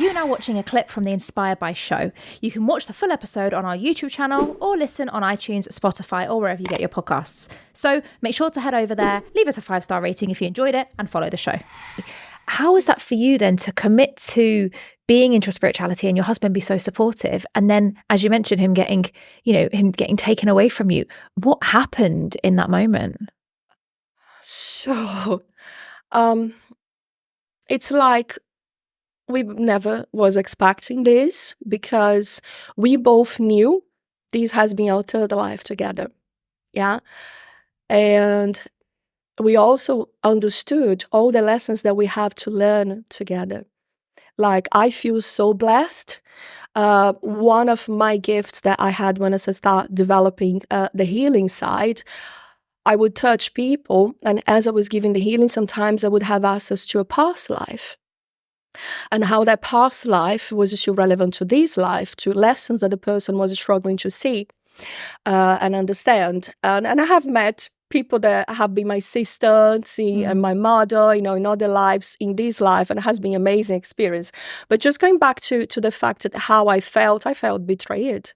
You're now watching a clip from the Inspired by show. You can watch the full episode on our YouTube channel or listen on iTunes, Spotify, or wherever you get your podcasts. So make sure to head over there, leave us a 5-star rating if you enjoyed it, and follow the show. How is that for you then to commit to being into spirituality and your husband be so supportive? And then, as you mentioned, him getting taken away from you. What happened in that moment? So, it's like we never was expecting this, because we both knew this has been our third life together. Yeah. And we also understood all the lessons that we have to learn together. Like, I feel so blessed. One of my gifts that I had when I started developing the healing side, I would touch people, and as I was giving the healing, sometimes I would have access to a past life. And how that past life was still relevant to this life, to lessons that the person was struggling to see and understand. And I have met people that have been my sister, and my mother, in other lives, in this life, and it has been an amazing experience. But just going back to the fact that how I felt betrayed.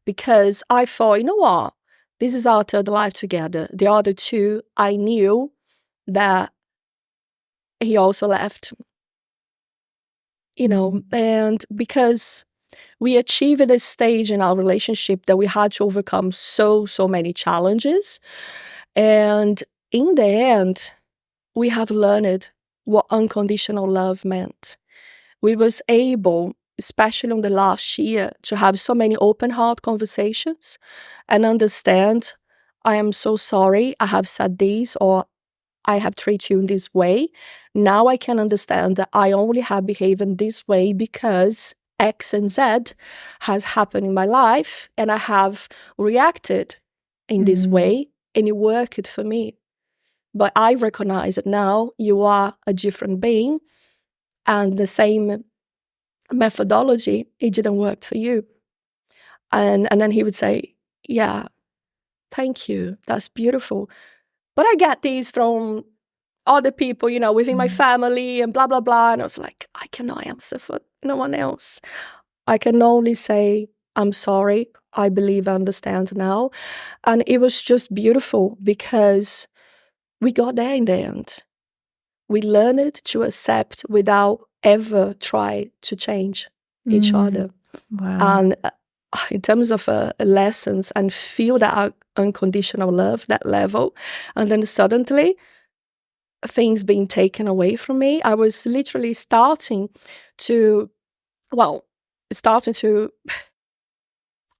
Because I thought, you know what? This is our third life together. The other two, I knew that he also left. And because we achieved a stage in our relationship that we had to overcome so many challenges. And in the end, we have learned what unconditional love meant. We was able, especially in the last year, to have so many open heart conversations and understand, I am so sorry I have said this, or I have treated you in this way. Now I can understand that I only have behaved in this way because X and Z has happened in my life, and I have reacted in this way, and it worked for me. But I recognize that now you are a different being, and the same methodology, it didn't work for you. And then he would say, yeah, thank you, that's beautiful. But I get these from other people, within my family and blah, blah, blah. And I was like, I cannot answer for no one else. I can only say, I'm sorry. I believe I understand now. And it was just beautiful because we got there in the end. We learned to accept without ever try to change each other. Wow. And in terms of lessons, and feel that unconditional love, that level, and then suddenly things being taken away from me, I was literally starting to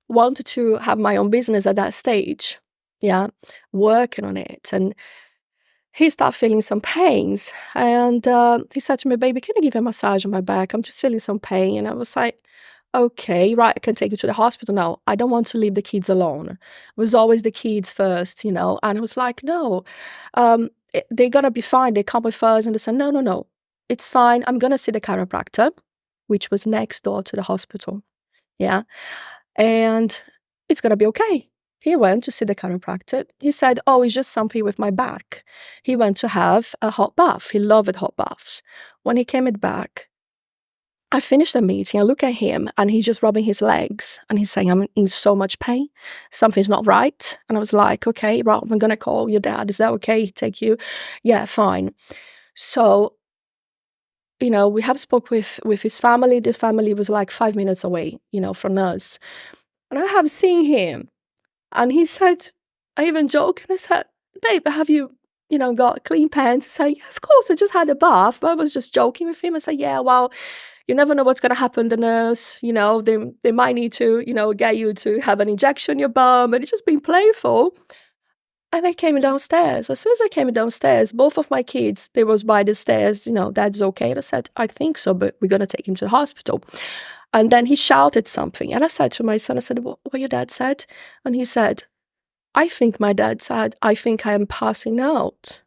want to have my own business at that stage. Yeah, working on it. And he started feeling some pains, and he said to me, baby, can you give a massage on my back? I'm just feeling some pain. And I was like, okay, right, I can take you to the hospital now. I don't want to leave the kids alone. It was always the kids first, And I was like, no, they're going to be fine. They come with us. And they said, no, it's fine. I'm going to see the chiropractor, which was next door to the hospital. Yeah. And it's going to be okay. He went to see the chiropractor. He said, oh, it's just something with my back. He went to have a hot bath. He loved hot baths. When he came back, I finished the meeting, I look at him, and he's just rubbing his legs, and he's saying, I'm in so much pain, something's not right. And I was like, okay, right, I'm gonna call your dad, is that okay, take you? Yeah, fine. So, we have spoke with his family. The family was like 5 minutes away, from us. And I have seen him, and he said, I even joked, and I said, babe, have you, got clean pants? He said, yeah, of course, I just had a bath. But I was just joking with him. I said, yeah, well, you never know what's going to happen. The nurse, they might need to, get you to have an injection in your bum. And it's just been playful. And I came downstairs. As soon as I came downstairs, both of my kids, they was by the stairs, Dad's okay. And I said, I think so, but we're going to take him to the hospital. And then he shouted something. And I said to my son, I said, what your dad said? And he said, I think my dad said, I think I am passing out.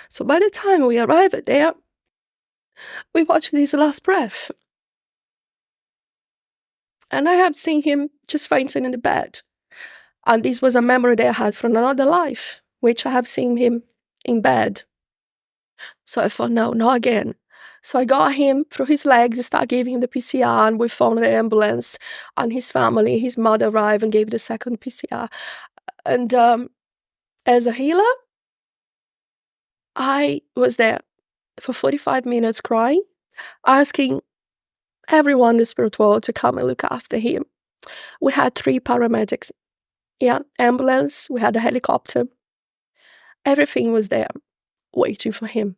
So by the time we arrived there, we watched his last breath. And I had seen him just fainting in the bed. And this was a memory that I had from another life, which I have seen him in bed. So I thought, no, not again. So I got him through his legs, started giving him the PCR, and we phoned the ambulance, and his family, his mother arrived and gave the second PCR. And as a healer, I was there for 45 minutes crying, asking everyone in the spirit world to come and look after him. We had 3 paramedics, ambulance, we had a helicopter. Everything was there waiting for him.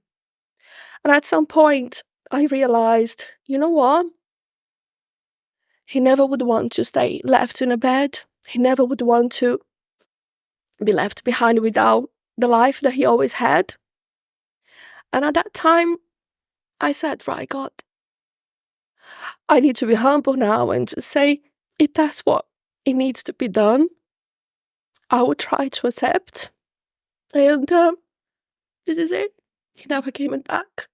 And at some point, I realized, you know what? He never would want to stay left in a bed. He never would want to be left behind without the life that he always had. And at that time, I said, right, God, I need to be humble now and just say, if that's what it needs to be done, I will try to accept. And this is it. He never came back.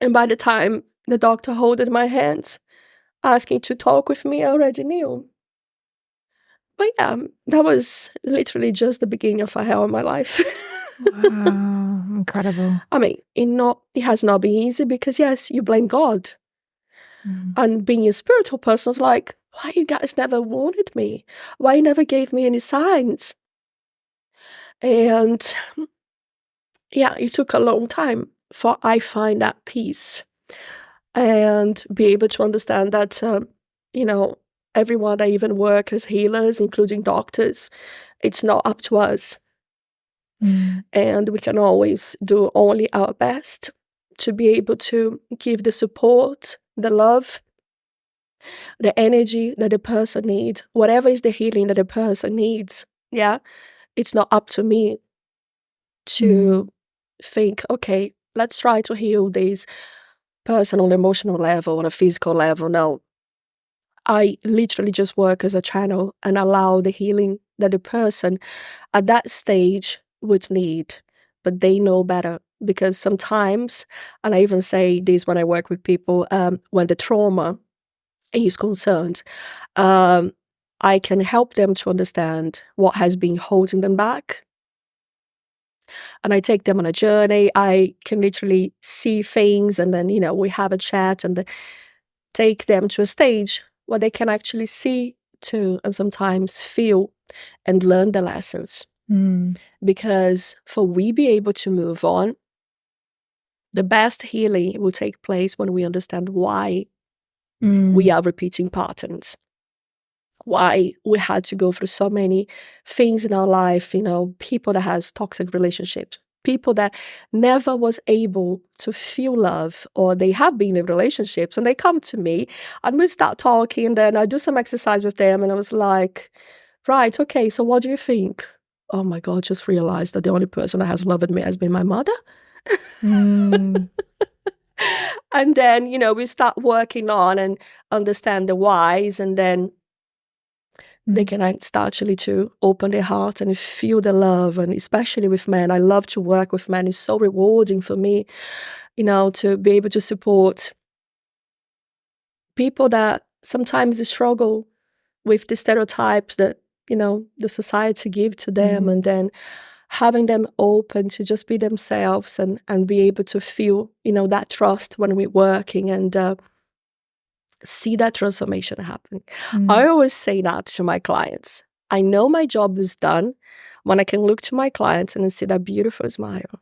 And by the time the doctor holded my hands, asking to talk with me, I already knew. But yeah, that was literally just the beginning of a hell in my life. Wow, incredible. I mean, it has not been easy because, yes, you blame God. And being a spiritual person is like, why you guys never warned me? Why you never gave me any signs? And yeah, it took a long time for I find that peace and be able to understand that, everyone that even work as healers, including doctors, it's not up to us. And we can always do only our best to be able to give the support, the love, the energy that the person needs, whatever is the healing that the person needs. Yeah, it's not up to me to think, okay, let's try to heal this person on an emotional level, on a physical level. No, I literally just work as a channel and allow the healing that the person at that stage would need, but they know better. Because sometimes, and I even say this when I work with people, when the trauma is concerned, I can help them to understand what has been holding them back. And I take them on a journey. I can literally see things, and then, we have a chat and take them to a stage where they can actually see too, and sometimes feel and learn the lessons. Because for we be able to move on, the best healing will take place when we understand why we are repeating patterns. Why we had to go through so many things in our life, people that has toxic relationships, people that never was able to feel love, or they have been in relationships and they come to me and we start talking, and then I do some exercise with them and I was like, right, okay, so what do you think? Oh my God, just realized that the only person that has loved me has been my mother. And then, we start working on and understand the whys, and then they can start actually to open their heart and feel the love. And especially with men, I love to work with men. It's so rewarding for me, to be able to support people that sometimes struggle with the stereotypes that, the society give to them, and then having them open to just be themselves and be able to feel, that trust when we're working, and see that transformation happen. I always say that to my clients. I know my job is done when I can look to my clients and see that beautiful smile.